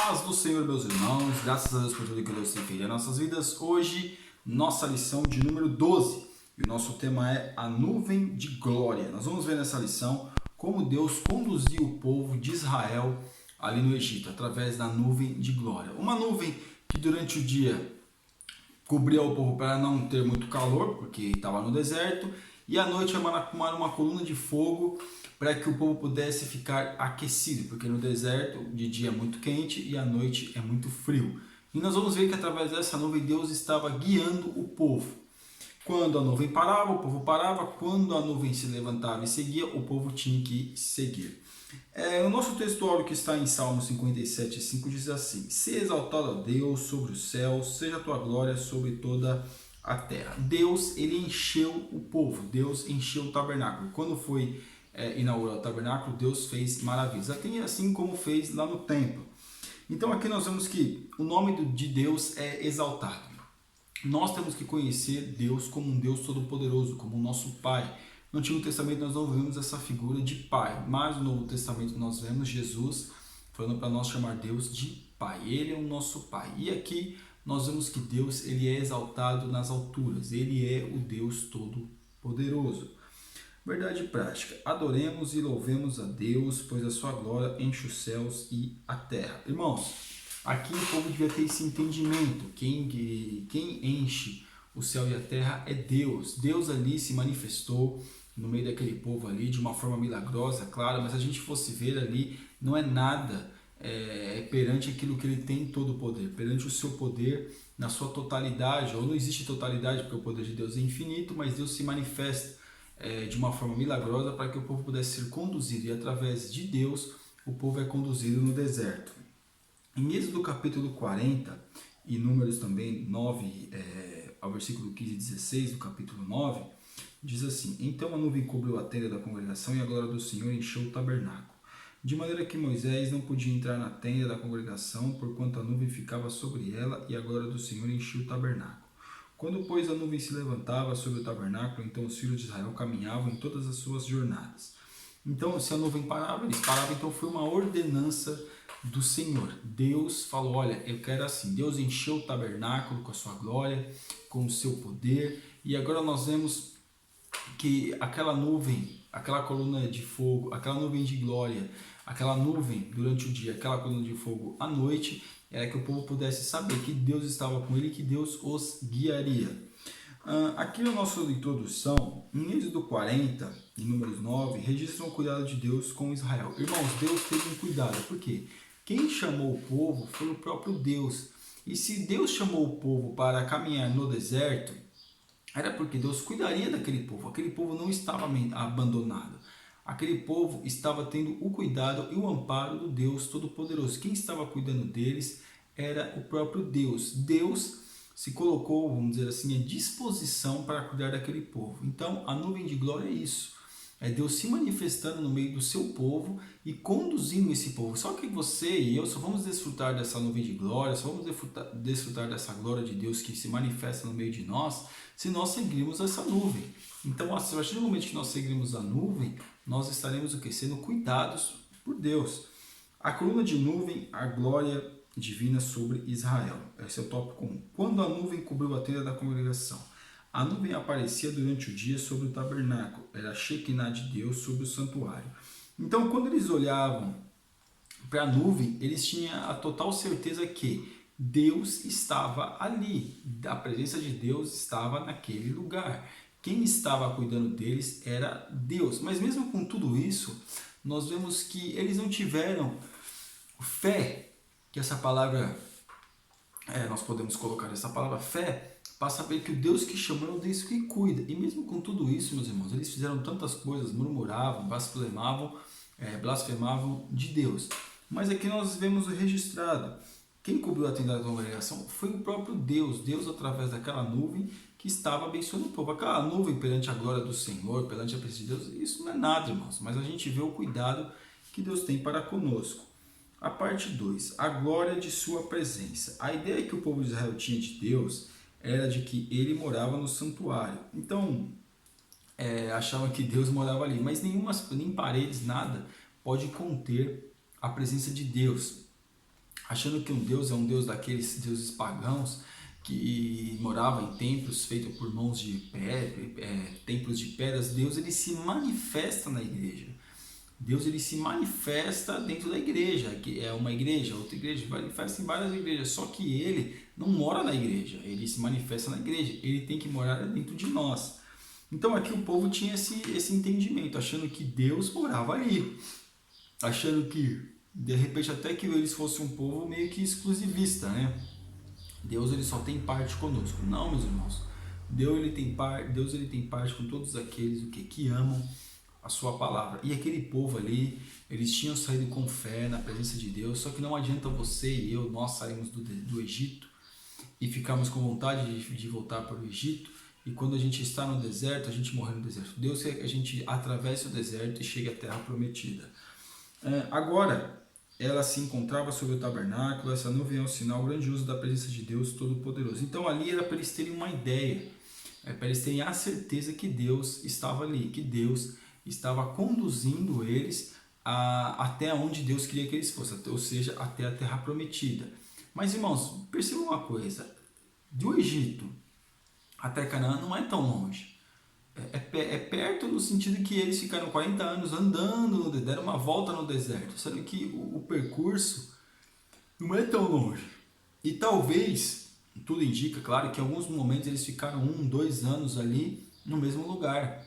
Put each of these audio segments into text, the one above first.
Paz do Senhor, meus irmãos, graças a Deus por tudo que Deus tem feito em nossas vidas. Hoje, nossa lição de número 12, e o nosso tema é a nuvem de glória. Nós vamos ver nessa lição como Deus conduziu o povo de Israel ali no Egito, através da nuvem de glória. Uma nuvem que durante o dia cobria o povo para não ter muito calor, porque estava no deserto, e à noite uma coluna de fogo para que o povo pudesse ficar aquecido, porque no deserto de dia é muito quente e à noite é muito frio. E nós vamos ver que através dessa nuvem Deus estava guiando o povo. Quando a nuvem parava, o povo parava. Quando a nuvem se levantava e seguia, o povo tinha que seguir. O nosso textuário que está em Salmo 57,5 diz assim: Se exaltado a Deus sobre os céus, seja a tua glória sobre toda a terra. Deus, ele encheu o povo, Deus encheu o tabernáculo. Quando foi inaugurar o tabernáculo, Deus fez maravilhas, assim como fez lá no templo. Então aqui nós vemos que o nome de Deus é exaltado. Nós temos que conhecer Deus como um Deus todo-poderoso, como o nosso Pai. No Antigo Testamento nós não vemos essa figura de Pai, mas no Novo Testamento nós vemos Jesus falando para nós chamar Deus de Pai. Ele é o nosso Pai. E aqui nós vemos que Deus, ele é exaltado nas alturas. Ele é o Deus todo-poderoso. Verdade prática: adoremos e louvemos a Deus, pois a sua glória enche os céus e a terra. Irmãos, aqui o povo devia ter esse entendimento: quem enche o céu e a terra é Deus. Deus ali se manifestou no meio daquele povo ali de uma forma milagrosa, claro, mas se a gente fosse ver ali, não é nada perante aquilo que ele tem todo o poder, perante o seu poder na sua totalidade, ou não existe totalidade, porque o poder de Deus é infinito, mas Deus se manifesta de uma forma milagrosa para que o povo pudesse ser conduzido, e através de Deus o povo é conduzido no deserto. Em Êxodo capítulo 40 e Números também 9 ao versículo 15 e 16 do capítulo 9, diz assim: Então a nuvem cobriu a tenda da congregação e a glória do Senhor encheu o tabernáculo, de maneira que Moisés não podia entrar na tenda da congregação, porquanto a nuvem ficava sobre ela e a glória do Senhor enchia o tabernáculo. Quando, pois, a nuvem se levantava sobre o tabernáculo, então os filhos de Israel caminhavam em todas as suas jornadas. Então, se a nuvem parava, eles paravam. Então foi uma ordenança do Senhor. Deus falou: olha, eu quero assim. Deus encheu o tabernáculo com a sua glória, com o seu poder. E agora nós vemos que aquela nuvem, aquela coluna de fogo, aquela nuvem de glória, aquela nuvem durante o dia, aquela coluna de fogo à noite, era que o povo pudesse saber que Deus estava com ele e que Deus os guiaria. Aqui na nossa introdução, em Êxodo 40 e Números 9, registram o cuidado de Deus com Israel. Irmãos, Deus teve um cuidado, por quê? Quem chamou o povo foi o próprio Deus. E se Deus chamou o povo para caminhar no deserto, era porque Deus cuidaria daquele povo. Aquele povo não estava abandonado. Aquele povo estava tendo o cuidado e o amparo do Deus Todo-Poderoso. Quem estava cuidando deles era o próprio Deus. Deus se colocou, vamos dizer assim, à disposição para cuidar daquele povo. Então, a nuvem de glória é isso. É Deus se manifestando no meio do seu povo e conduzindo esse povo. Só que você e eu só vamos desfrutar dessa nuvem de glória, só vamos desfrutar dessa glória de Deus que se manifesta no meio de nós, se nós seguirmos essa nuvem. Então, a partir do momento que nós seguirmos a nuvem, nós estaremos sendo cuidados por Deus. A coluna de nuvem, a glória divina sobre Israel. Esse é o tópico 1. Quando a nuvem cobriu a tenda da congregação, a nuvem aparecia durante o dia sobre o tabernáculo, era a Shekinah de Deus sobre o santuário. Então, quando eles olhavam para a nuvem, eles tinham a total certeza que Deus estava ali, a presença de Deus estava naquele lugar. Quem estava cuidando deles era Deus. Mas mesmo com tudo isso, nós vemos que eles não tiveram fé, que essa palavra, nós podemos colocar essa palavra fé, para saber que o Deus que chamou é o Deus que cuida. E mesmo com tudo isso, meus irmãos, eles fizeram tantas coisas, murmuravam, blasfemavam de Deus. Mas aqui nós vemos o registrado. Quem cobriu a tenda da congregação foi o próprio Deus. Deus, através daquela nuvem que estava abençoando o povo. Aquela nuvem perante a glória do Senhor, perante a presença de Deus, isso não é nada, irmãos. Mas a gente vê o cuidado que Deus tem para conosco. A parte 2, a glória de sua presença. A ideia que o povo de Israel tinha de Deus era de que ele morava no santuário. Então, achavam que Deus morava ali, mas nem paredes, nada, pode conter a presença de Deus. achando que um Deus é um Deus daqueles deuses pagãos que morava em templos feitos por mãos de templos de pedras. Deus ele se manifesta na igreja. Deus ele se manifesta dentro da igreja, que é uma igreja, outra igreja, ele manifesta em várias igrejas, só que ele não mora na igreja, ele se manifesta na igreja, ele tem que morar dentro de nós. Então aqui o povo tinha esse entendimento, achando que Deus morava ali, achando que de repente até que eles fossem um povo meio que exclusivista, né? Deus ele só tem parte conosco. Não, meus irmãos, Deus ele tem parte com todos aqueles que amam a sua palavra. E aquele povo ali, eles tinham saído com fé na presença de Deus, só que não adianta você e eu, nós saímos do Egito e ficamos com vontade de voltar para o Egito, e quando a gente está no deserto, a gente morre no deserto. Deus quer que a gente atravesse o deserto e chegue à terra prometida. Agora, ela se encontrava sobre o tabernáculo, essa nuvem é um sinal grandioso da presença de Deus Todo-Poderoso. Então ali era para eles terem uma ideia, para eles terem a certeza que Deus estava ali, que Deus estava conduzindo eles até onde Deus queria que eles fossem, ou seja, até a terra prometida. Mas irmãos, percebam uma coisa, do Egito até Canaã não é tão longe, é perto no sentido que eles ficaram 40 anos andando, deram uma volta no deserto, sendo que o percurso não é tão longe. E talvez, tudo indica, claro, que em alguns momentos eles ficaram 2 anos ali no mesmo lugar,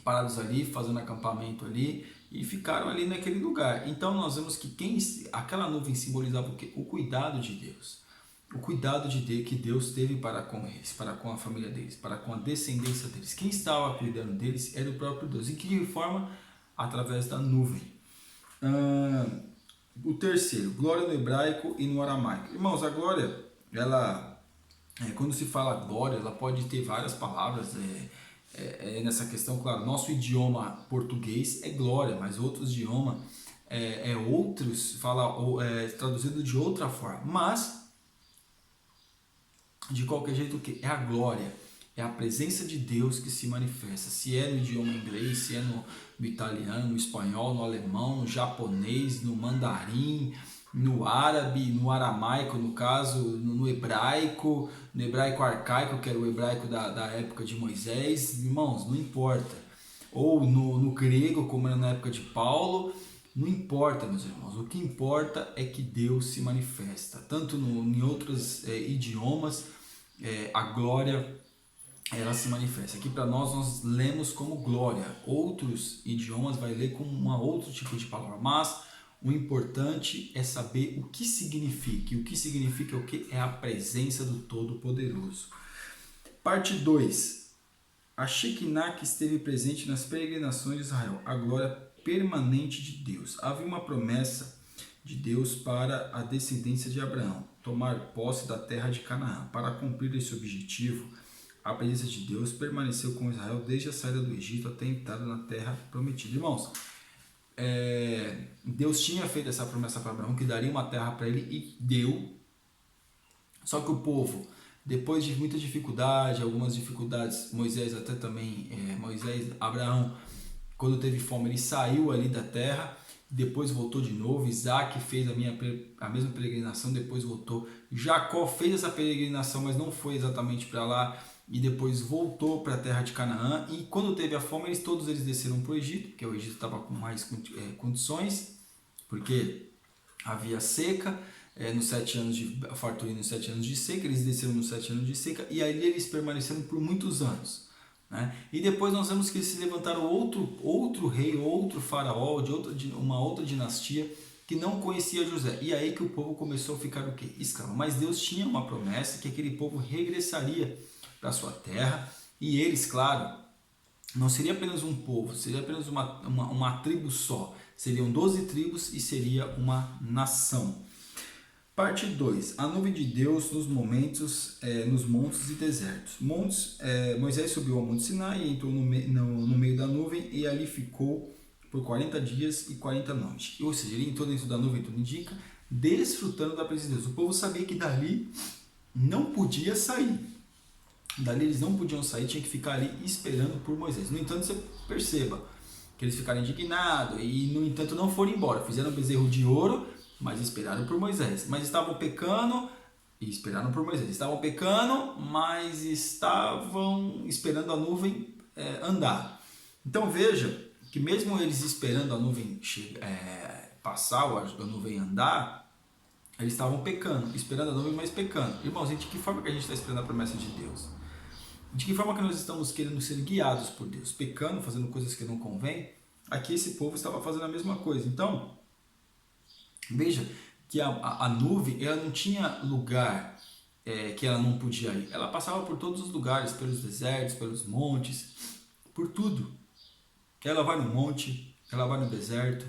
parados ali, fazendo acampamento ali, e ficaram ali naquele lugar. Então nós vemos que aquela nuvem simbolizava o quê? O cuidado de Deus. O cuidado que Deus teve para com eles, para com a família deles, para com a descendência deles. Quem estava cuidando deles era o próprio Deus. Em que forma? Através da nuvem. O terceiro, glória no hebraico e no aramaico. Irmãos, a glória, quando se fala glória, ela pode ter várias palavras, nessa questão, claro, nosso idioma português é glória, mas outros idiomas traduzido de outra forma, mas de qualquer jeito o que? É a glória, é a presença de Deus que se manifesta, se é no idioma inglês, se é no italiano, no espanhol, no alemão, no japonês, no mandarim, no árabe, no aramaico, no caso, no hebraico arcaico, que era o hebraico da época de Moisés, irmãos, não importa. Ou no grego, como era na época de Paulo, não importa, meus irmãos. O que importa é que Deus se manifesta. Tanto em outros idiomas, a glória ela se manifesta. Aqui para nós lemos como glória. Outros idiomas vai ler como outro tipo de palavra, mas o importante é saber o que significa. E o que significa o que? É a presença do Todo-Poderoso. Parte 2. A Shekinah que esteve presente nas peregrinações de Israel. A glória permanente de Deus. Havia uma promessa de Deus para a descendência de Abraão, tomar posse da terra de Canaã. Para cumprir esse objetivo, a presença de Deus permaneceu com Israel desde a saída do Egito até a entrada na terra prometida. Irmãos, Deus tinha feito essa promessa para Abraão que daria uma terra para ele e deu. Só que o povo, depois de muita dificuldade, algumas dificuldades, Abraão, quando teve fome, ele saiu ali da terra, depois voltou de novo. Isaac fez a mesma peregrinação, depois voltou. Jacó fez essa peregrinação, mas não foi exatamente para lá, e depois voltou para a terra de Canaã. E quando teve a fome, todos eles desceram para o Egito, porque o Egito estava com mais condições, porque havia seca, nos 7 anos de fartura e nos 7 anos de seca. Eles desceram nos 7 anos de seca, e ali eles permaneceram por muitos anos, né? E depois nós vemos que eles se levantaram outro rei, outro faraó, de uma outra dinastia, que não conhecia José. E aí que o povo começou a ficar o quê? Escravo. Mas Deus tinha uma promessa que aquele povo regressaria para sua terra, e eles, claro, não seria apenas um povo, seria apenas uma tribo só, seriam 12 tribos e seria uma nação. Parte 2. A nuvem de Deus nos montes e desertos. Moisés subiu ao Monte Sinai e entrou no meio da nuvem, e ali ficou por 40 dias e 40 noites. Ou seja, ele entrou dentro da nuvem, tudo indica, desfrutando da presença de Deus. O povo sabia que dali não podia sair. Dali eles não podiam sair, tinha que ficar ali esperando por Moisés. No entanto, você perceba que eles ficaram indignados e, no entanto, não foram embora. Fizeram um bezerro de ouro mas esperaram por Moisés. Mas estavam pecando e esperaram por Moisés. Estavam pecando, mas estavam esperando a nuvem andar. Então veja que mesmo eles esperando a nuvem passar, a nuvem andar, eles estavam pecando, esperando a nuvem, mas pecando. Irmãos, de que forma que a gente está esperando a promessa de Deus? De que forma que nós estamos querendo ser guiados por Deus? Pecando, fazendo coisas que não convêm? Aqui esse povo estava fazendo a mesma coisa. Então, veja que a nuvem, ela não tinha lugar que ela não podia ir. Ela passava por todos os lugares, pelos desertos, pelos montes, por tudo. Ela vai no monte, ela vai no deserto,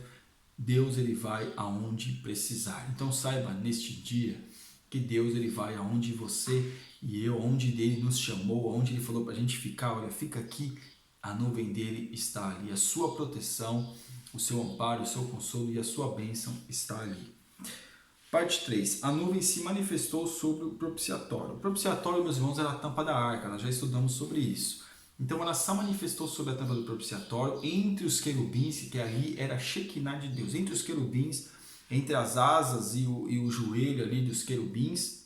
Deus ele vai aonde precisar. Então saiba neste dia que Deus ele vai aonde você e eu, onde ele nos chamou, onde ele falou para a gente ficar, olha, fica aqui, a nuvem dele está ali, a sua proteção, o seu amparo, o seu consolo e a sua bênção está ali. Parte 3. A nuvem se manifestou sobre o propiciatório. O propiciatório, meus irmãos, era a tampa da arca, nós já estudamos sobre isso. Então ela se manifestou sobre a tampa do propiciatório, entre os querubins, que ali era a Shekinah de Deus, entre os querubins, entre as asas e o joelho ali dos querubins,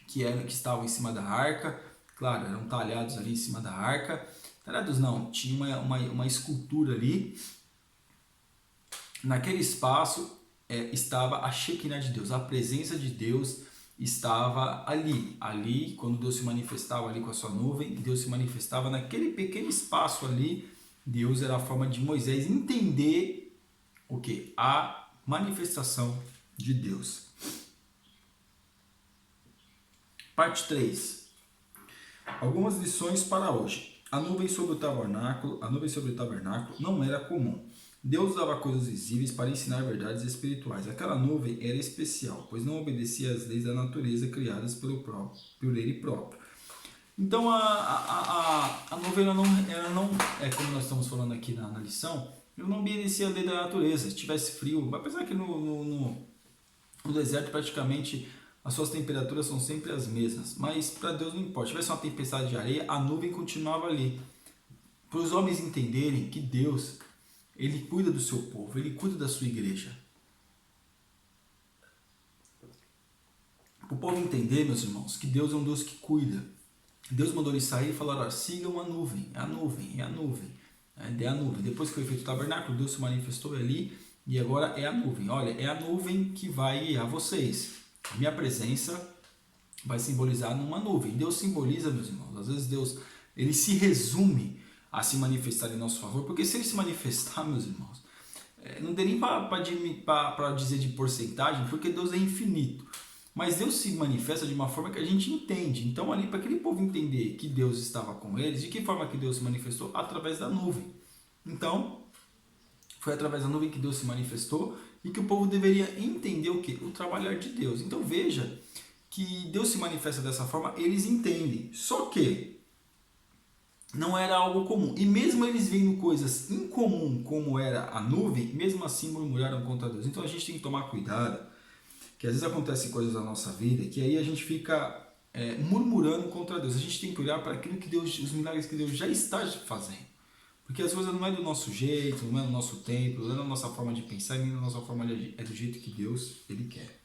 que estavam em cima da arca, claro, eram talhados ali em cima da arca, talhados não, tinha uma escultura ali, naquele espaço estava a Shekinah de Deus, a presença de Deus estava ali quando Deus se manifestava ali com a sua nuvem, Deus se manifestava naquele pequeno espaço ali, Deus era a forma de Moisés entender o que? A manifestação de Deus. Parte 3. Algumas lições para hoje. A nuvem sobre o tabernáculo não era comum. Deus usava coisas visíveis para ensinar verdades espirituais. Aquela nuvem era especial, pois não obedecia às leis da natureza criadas por ele próprio. Então a nuvem ela não como nós estamos falando aqui na lição, ela não obedecia à lei da natureza. Se tivesse frio, apesar que no deserto praticamente as suas temperaturas são sempre as mesmas, mas para Deus não importa. Se tivesse uma tempestade de areia, a nuvem continuava ali. Para os homens entenderem que Deus ele cuida do seu povo, ele cuida da sua igreja. Para o povo entender, meus irmãos, que Deus é um Deus que cuida. Deus mandou eles sair e falaram, sigam a nuvem, é a nuvem, é a nuvem. É a nuvem. Depois que foi feito o tabernáculo, Deus se manifestou ali e agora é a nuvem. Olha, é a nuvem que vai guiar vocês. A minha presença vai simbolizar numa nuvem. Deus simboliza, meus irmãos. Às vezes Deus ele se resume a se manifestar em nosso favor, porque se ele se manifestar, meus irmãos, não tem nem para dizer de porcentagem, porque Deus é infinito, mas Deus se manifesta de uma forma que a gente entende. Então ali, para aquele povo entender que Deus estava com eles, de que forma que Deus se manifestou? Através da nuvem. Então foi através da nuvem que Deus se manifestou e que o povo deveria entender o que? O trabalhar de Deus. Então veja que Deus se manifesta dessa forma, eles entendem, só que não era algo comum. E mesmo eles vendo coisas incomuns como era a nuvem, mesmo assim murmuraram contra Deus. Então a gente tem que tomar cuidado, que às vezes acontecem coisas na nossa vida, que aí a gente fica murmurando contra Deus. A gente tem que olhar para aquilo que Deus, os milagres que Deus já está fazendo. Porque as coisas não é do nosso jeito, não é do nosso tempo, não é da nossa forma de pensar, nem da nossa forma de agir. É do jeito que Deus ele quer.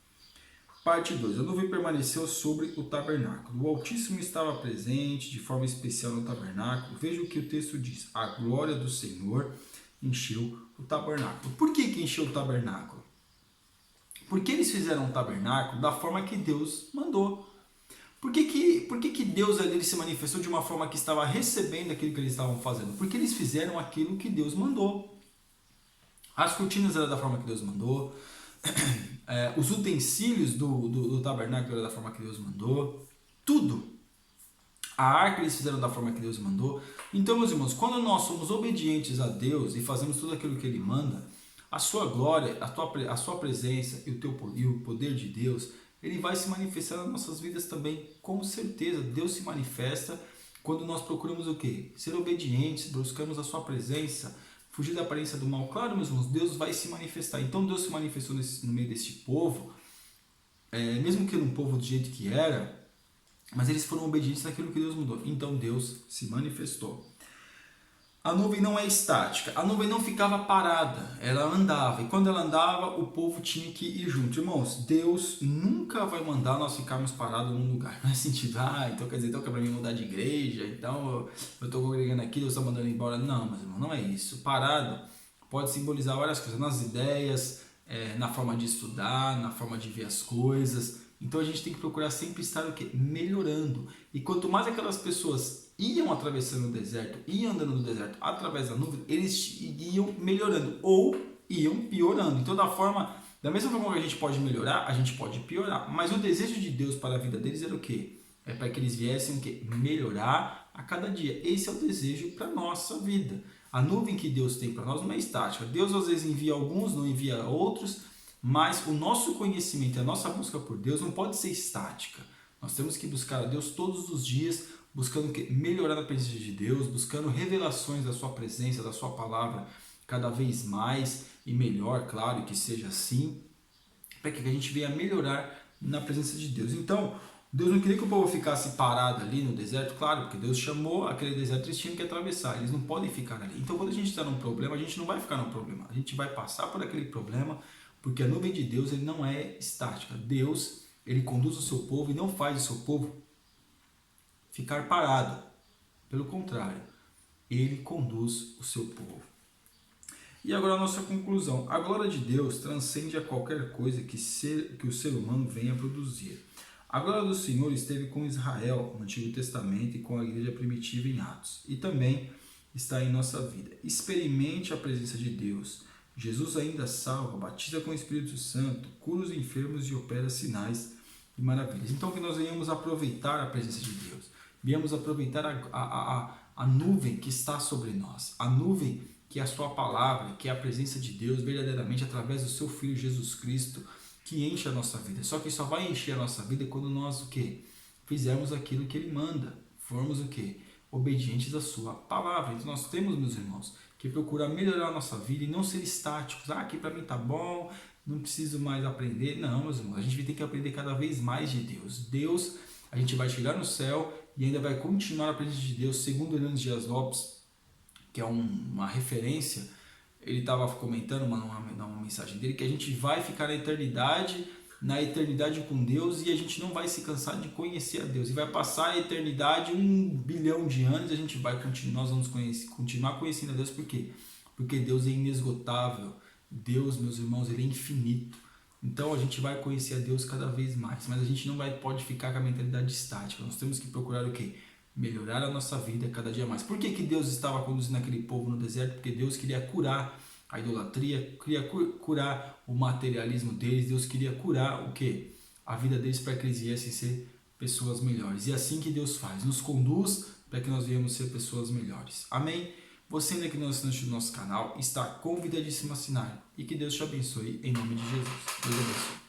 Parte 2. A nuvem permaneceu sobre o tabernáculo. O Altíssimo estava presente de forma especial no tabernáculo. Veja o que o texto diz. A glória do Senhor encheu o tabernáculo. Por que encheu o tabernáculo? Porque eles fizeram um tabernáculo da forma que Deus mandou. Por que Deus ali ele se manifestou de uma forma que estava recebendo aquilo que eles estavam fazendo? Porque eles fizeram aquilo que Deus mandou. As cortinas eram da forma que Deus mandou. Os utensílios do tabernáculo eram da forma que Deus mandou. Tudo. A arca eles fizeram da forma que Deus mandou. Então, meus irmãos, quando nós somos obedientes a Deus e fazemos tudo aquilo que Ele manda, a sua glória, a sua presença e o poder de Deus, Ele vai se manifestar nas nossas vidas também, com certeza. Deus se manifesta quando nós procuramos o quê? Ser obedientes, buscamos a sua presença, fugir da aparência do mal. Claro, meus irmãos, Deus vai se manifestar. Então Deus se manifestou no meio desse povo, mesmo que era um povo do jeito que era, mas eles foram obedientes naquilo que Deus mudou. Então Deus se manifestou. A nuvem não é estática, a nuvem não ficava parada, ela andava. E quando ela andava, o povo tinha que ir junto. Irmãos, Deus nunca vai mandar nós ficarmos parados num lugar. Não é sentido, então quer dizer, então que é para mim mudar de igreja, então eu estou congregando aqui, Deus está mandando ir embora. Não, mas irmão, não é isso. Parado pode simbolizar várias coisas, nas ideias, na forma de estudar, na forma de ver as coisas. Então a gente tem que procurar sempre estar o quê? Melhorando. E quanto mais aquelas pessoas iam atravessando o deserto, iam andando no deserto através da nuvem, eles iam melhorando ou iam piorando. Então, da mesma forma que a gente pode melhorar, a gente pode piorar. Mas o desejo de Deus para a vida deles era o quê? É para que eles viessem o quê? Melhorar a cada dia. Esse é o desejo para a nossa vida. A nuvem que Deus tem para nós não é estática. Deus às vezes envia alguns, não envia outros, mas o nosso conhecimento, a nossa busca por Deus não pode ser estática. Nós temos que buscar a Deus todos os dias, buscando melhorar a presença de Deus, buscando revelações da sua presença, da sua palavra cada vez mais e melhor, claro, que seja assim, para que a gente venha melhorar na presença de Deus. Então, Deus não queria que o povo ficasse parado ali no deserto, claro, porque Deus chamou aquele deserto, eles tinham que atravessar, eles não podem ficar ali. Então, quando a gente está num problema, a gente não vai ficar num problema, a gente vai passar por aquele problema, porque a nuvem de Deus ele não é estática. Deus, ele conduz o seu povo e não faz o seu povo ficar parado. Pelo contrário, ele conduz o seu povo. E agora a nossa conclusão. A glória de Deus transcende a qualquer coisa que o ser humano venha a produzir. A glória do Senhor esteve com Israel no Antigo Testamento e com a igreja primitiva em Atos. E também está em nossa vida. Experimente a presença de Deus. Jesus ainda salva, batiza com o Espírito Santo, cura os enfermos e opera sinais e maravilhas. Então que nós venhamos aproveitar a presença de Deus. Venhamos aproveitar a nuvem que está sobre nós. A nuvem que é a sua palavra, que é a presença de Deus verdadeiramente através do seu Filho Jesus Cristo, que enche a nossa vida. Só que só vai encher a nossa vida quando nós o quê? Fizermos aquilo que Ele manda. Formos o quê? Obedientes à sua palavra. Então nós temos, meus irmãos, que procurar melhorar a nossa vida e não ser estáticos. Aqui para mim tá bom, não preciso mais aprender. Não, meus irmãos, a gente tem que aprender cada vez mais de Deus. Deus, a gente vai chegar no céu e ainda vai continuar a presença de Deus. Segundo Hernandes Dias Lopes, que é uma referência, ele estava comentando uma mensagem dele, que a gente vai ficar na eternidade com Deus e a gente não vai se cansar de conhecer a Deus. E vai passar a eternidade 1 bilhão de anos e a gente vai continuar, nós vamos continuar conhecendo a Deus. Por quê? Porque Deus é inesgotável. Deus, meus irmãos, ele é infinito. Então a gente vai conhecer a Deus cada vez mais, mas a gente não pode ficar com a mentalidade estática. Nós temos que procurar o quê? Melhorar a nossa vida cada dia mais. Por que Deus estava conduzindo aquele povo no deserto? Porque Deus queria curar a idolatria, queria curar o materialismo deles, Deus queria curar o quê? A vida deles para que eles viessem ser pessoas melhores. E é assim que Deus faz, nos conduz para que nós venhamos ser pessoas melhores. Amém? Você ainda que não assina o nosso canal, está convidadíssimo a assinar. E que Deus te abençoe em nome de Jesus. Deus abençoe.